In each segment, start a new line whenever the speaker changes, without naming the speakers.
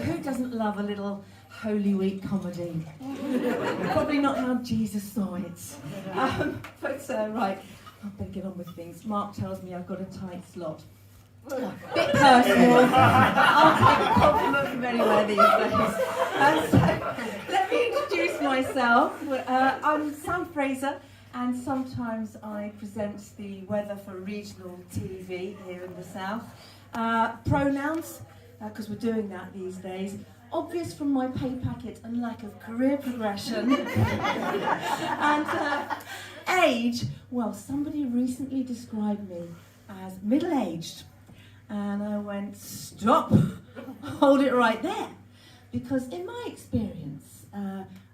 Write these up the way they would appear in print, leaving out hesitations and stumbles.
Who doesn't love a little Holy Week comedy? Probably not how Jesus saw it. Right, I better get on with things. Mark tells me I've got a tight slot. Bit personal. I'll take a compliment from anywhere these days. So, let me introduce myself. I'm Sam Fraser, and sometimes I present the weather for regional TV here in the south. Pronouns, because we're doing that these days. Obvious from my pay packet and lack of career progression. And age, well, somebody recently described me as middle-aged. And I went, stop, hold it right there. Because in my experience,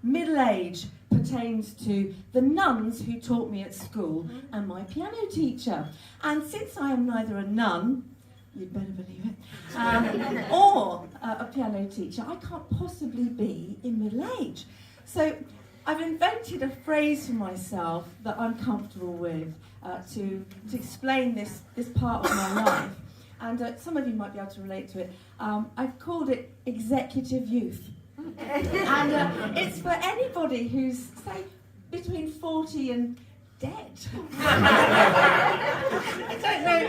middle age pertains to the nuns who taught me at school and my piano teacher. And since I am neither a nun, you'd better believe it, or a piano teacher, I can't possibly be in middle age. So I've invented a phrase for myself that I'm comfortable with to explain this part of my life. And some of you might be able to relate to it. I've called it executive youth. And it's for anybody who's, say, between 40 and dead. I don't know.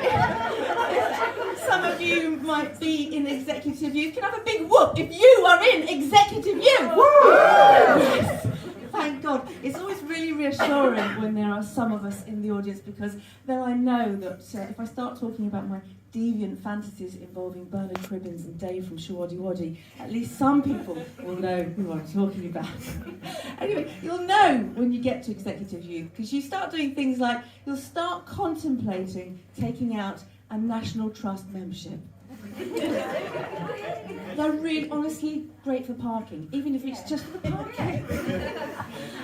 Some of you might be in executive youth. Can I have a big whoop if you are in executive youth? Yes. Thank God. It's always really reassuring when there are some of us in the audience, because then I know that if I start talking about my deviant fantasies involving Bernard Cribbins and Dave from Showaddy Waddy, at least some people will know who I'm talking about. Anyway, you'll know when you get to executive youth, because you start doing things like you'll start contemplating taking out a National Trust membership. They're really, honestly, great for parking, even if it's just for the parking.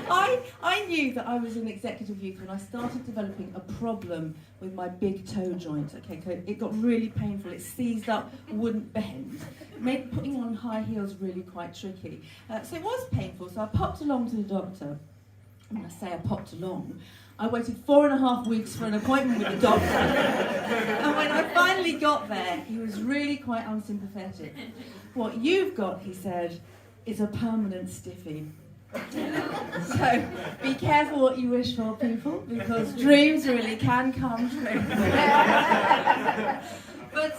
I knew that I was in executive youth when I started developing a problem with my big toe joint. Okay, it got really painful. It seized up, wouldn't bend. Made putting on high heels really quite tricky. So it was painful. So I popped along to the doctor. And when I say I popped along, I waited 4.5 weeks for an appointment with the doctor. And when I finally got there, he was really quite unsympathetic. What you've got, he said, is a permanent stiffy. So be careful what you wish for, people, because dreams really can come true. But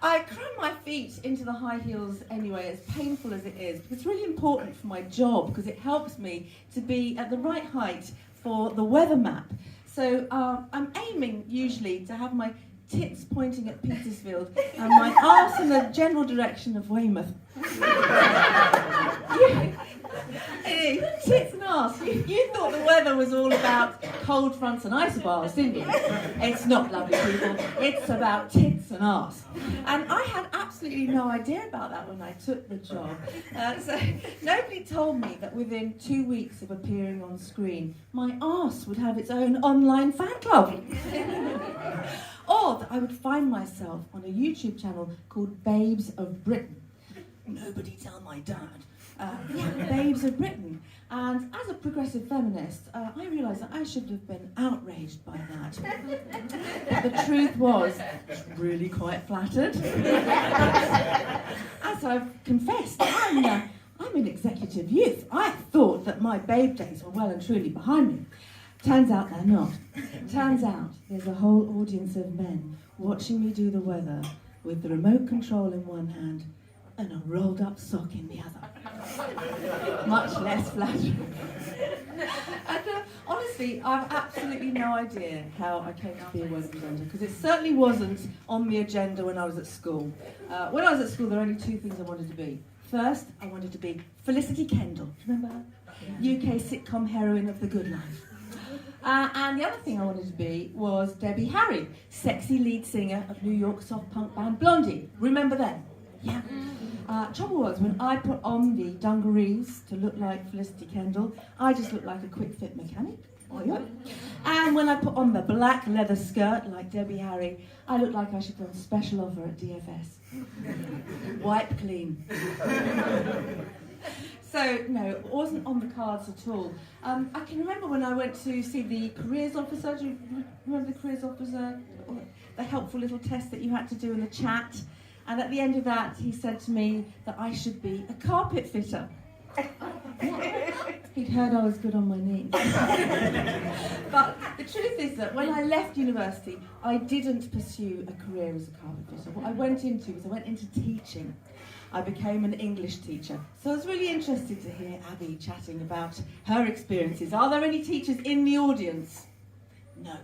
I cram my feet into the high heels anyway, as painful as it is, because it's really important for my job, because it helps me to be at the right height for the weather map. So I'm aiming usually to have my tits pointing at Petersfield and my arse in the general direction of Weymouth. Tits and arse. You thought the weather was all about cold fronts and isobars, didn't you? It's not, lovely people. It's about tits and arse. And I had absolutely no idea about that when I took the job. So nobody told me that within 2 weeks of appearing on screen, my arse would have its own online fan club. Or that I would find myself on a YouTube channel called Babes of Britain. Nobody tell my dad. Babes of Britain. And as a progressive feminist, I realised that I should have been outraged by that. But the truth was, I was really quite flattered. As I've confessed, I'm in executive youth. I thought that my babe days were well and truly behind me. Turns out they're not. Turns out there's a whole audience of men watching me do the weather with the remote control in one hand and a rolled up sock in the other. Much less flattering. And honestly, I've absolutely no idea how I came to be a weather presenter, because it certainly wasn't on the agenda when I was at school. When I was at school, there were only 2 things I wanted to be. First, I wanted to be Felicity Kendall. Remember her? UK sitcom heroine of The Good Life. And the other thing I wanted to be was Debbie Harry, sexy lead singer of New York soft punk band Blondie. Remember them? Yeah. Trouble was, when I put on the dungarees to look like Felicity Kendall, I just looked like a quick fit mechanic. Oh, yeah. And when I put on the black leather skirt like Debbie Harry, I looked like I should go on special offer at DFS. Wipe clean. So, no, it wasn't on the cards at all. I can remember when I went to see the careers officer. Do you remember the careers officer? The helpful little test that you had to do in the chat. And at the end of that, he said to me that I should be a carpet fitter. He'd heard I was good on my knees. But the truth is that when I left university, I didn't pursue a career as a carpet fitter. What I went into was I went into teaching. I became an English teacher. So I was really interested to hear Abby chatting about her experiences. Are there any teachers in the audience? No,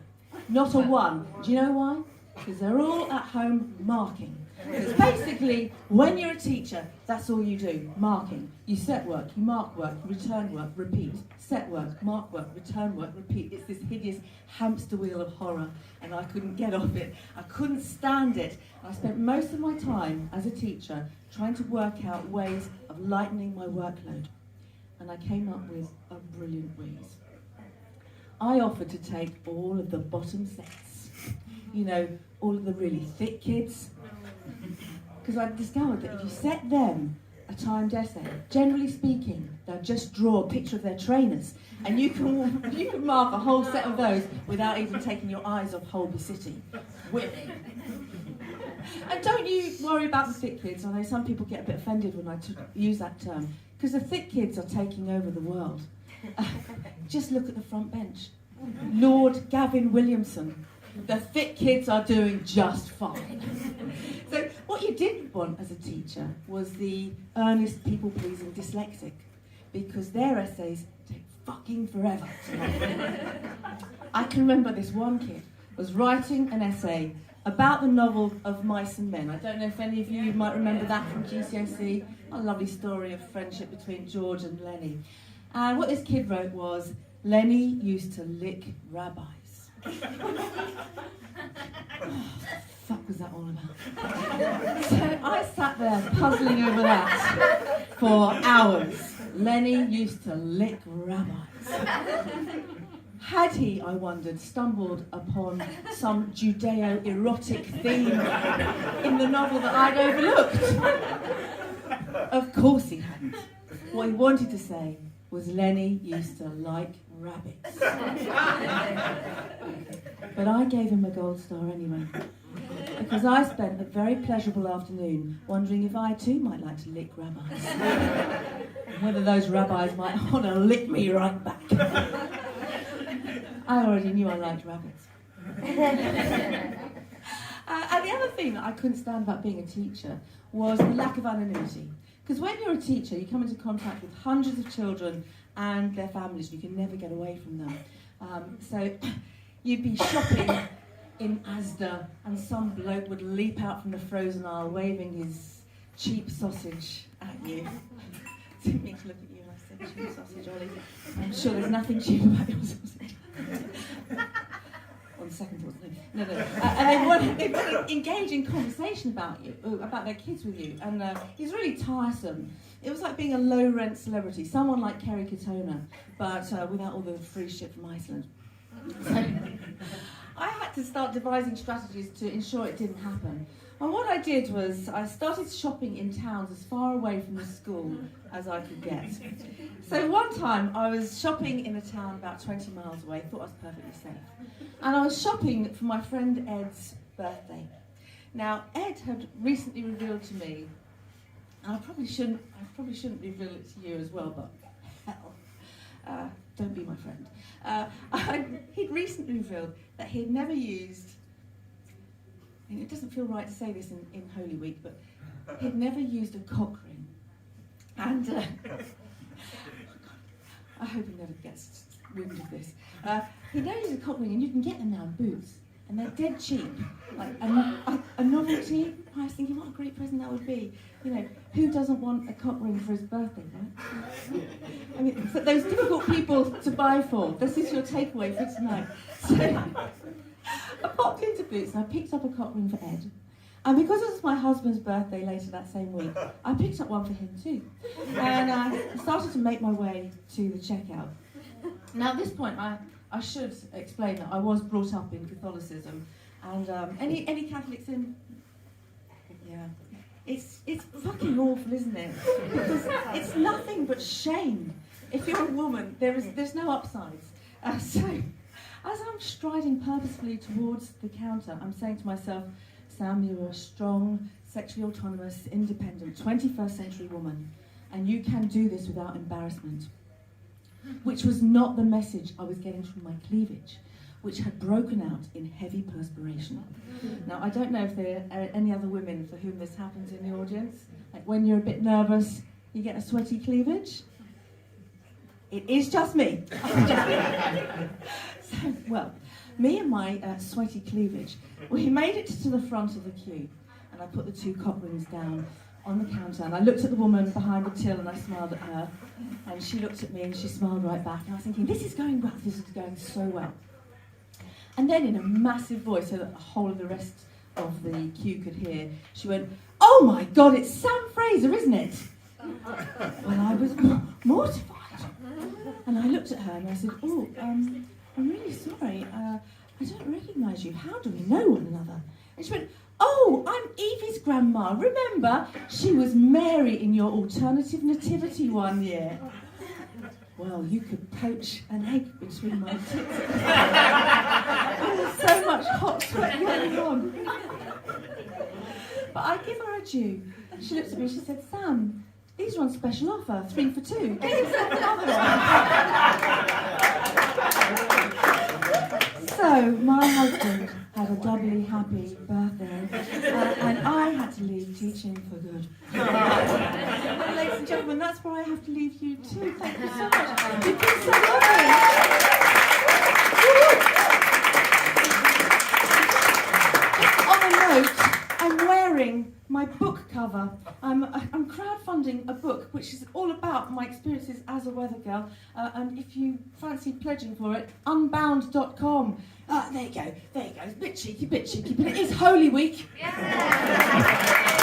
not a one. Do you know why? Because they're all at home marking. Because basically, when you're a teacher, that's all you do, marking. You set work, you mark work, return work, repeat. Set work, mark work, return work, repeat. It's this hideous hamster wheel of horror, and I couldn't get off it. I couldn't stand it. I spent most of my time as a teacher trying to work out ways of lightening my workload. And I came up with a brilliant wheeze. I offered to take all of the bottom sets, you know, all of the really thick kids, because I discovered that if you set them a timed essay, generally speaking, they'll just draw a picture of their trainers, and you can mark a whole set of those without even taking your eyes off Holby City. Winning. And don't you worry about the thick kids, although some people get a bit offended when I use that term, because the thick kids are taking over the world. Just look at the front bench. Lord Gavin Williamson. The thick kids are doing just fine. So what you didn't want as a teacher was the earnest, people-pleasing dyslexic, because their essays take fucking forever to write. I can remember this one kid was writing an essay about the novel of Mice and Men. I don't know if any of you might remember that from GCSE. A lovely story of friendship between George and Lenny. And what this kid wrote was, Lenny used to lick rabbis. What the fuck was that all about? So I sat there puzzling over that for hours. Lenny used to lick rabbis. Had he, I wondered, stumbled upon some Judeo-erotic theme in the novel that I'd overlooked? Of course he hadn't. What he wanted to say was Lenny used to like rabbits. But I gave him a gold star anyway, because I spent a very pleasurable afternoon wondering if I too might like to lick rabbis. And whether those rabbis might want to lick me right back. I already knew I liked rabbits. And the other thing that I couldn't stand about being a teacher was the lack of anonymity. Because when you're a teacher, you come into contact with hundreds of children and their families. You can never get away from them. So you'd be shopping in Asda and some bloke would leap out from the frozen aisle waving his cheap sausage at you. I didn't mean to look at you when I said cheap sausage, Ollie. I'm sure there's nothing cheap about your sausage. On the second thought, no. And they want to engage in conversation about you, about their kids with you, and it's really tiresome. It was like being a low-rent celebrity, someone like Kerry Katona, but without all the free shit from Iceland. So I had to start devising strategies to ensure it didn't happen. And what I did was I started shopping in towns as far away from the school as I could get. So one time I was shopping in a town about 20 miles away, thought I was perfectly safe. And I was shopping for my friend Ed's birthday. Now, Ed had recently revealed to me, and I probably shouldn't reveal it to you as well, but hell, don't be my friend. He'd recently revealed that he'd never used, and it doesn't feel right to say this in Holy Week, but he'd never used a cock ring. And I hope he never gets wind of this. He'd never used a cock ring, and you can get them now in Boots, and they're dead cheap. Like a novelty. I was thinking, what a great present that would be. You know, who doesn't want a cock ring for his birthday, right? I mean, for those difficult people to buy for, this is your takeaway for tonight. So I popped into Boots and I picked up a cock ring for Ed. And because it was my husband's birthday later that same week, I picked up one for him too. And I started to make my way to the checkout. Now at this point, I should explain that I was brought up in Catholicism. And any Catholics in? Yeah. It's fucking awful, isn't it? Because it's nothing but shame. If you're a woman, there's no upsides. So, as I'm striding purposefully towards the counter, I'm saying to myself, Sam, you're a strong, sexually autonomous, independent, 21st century woman, and you can do this without embarrassment. Which was not the message I was getting from my cleavage, which had broken out in heavy perspiration. Now, I don't know if there are any other women for whom this happens in the audience. Like when you're a bit nervous, you get a sweaty cleavage. It is just me. So, well, me and my sweaty cleavage, we made it to the front of the queue, and I put the 2 cock rings down on the counter, and I looked at the woman behind the till and I smiled at her, and she looked at me and she smiled right back, and I was thinking, this is going well, this is going so well. And then in a massive voice, so that the whole of the rest of the queue could hear, she went, "Oh my God, it's Sam Fraser, isn't it?" Well, I was mortified, and I looked at her and I said, "Oh, I'm really sorry, I don't recognise you, how do we know one another?" And she went, "Oh, I'm Evie's grandma. Remember, she was Mary in your alternative nativity one year." Well, you could poach an egg between my tits. There was so much hot sweat going on. But I give her a due. She looked at me and she said, "Sam, these are on special offer, 3 for 2. Get yourself another one." So, my husband had a doubly happy birthday, and I had to leave teaching for good. And ladies and gentlemen, that's where I have to leave you too. Thank you so much. You've been so lovely. On a note, I'm wearing my book cover. I'm crowdfunding a book which is all about my experiences as a weather girl, and if you fancy pledging for it, unbound.com. There you go, it's a bit cheeky, but it is Holy Week. Yeah.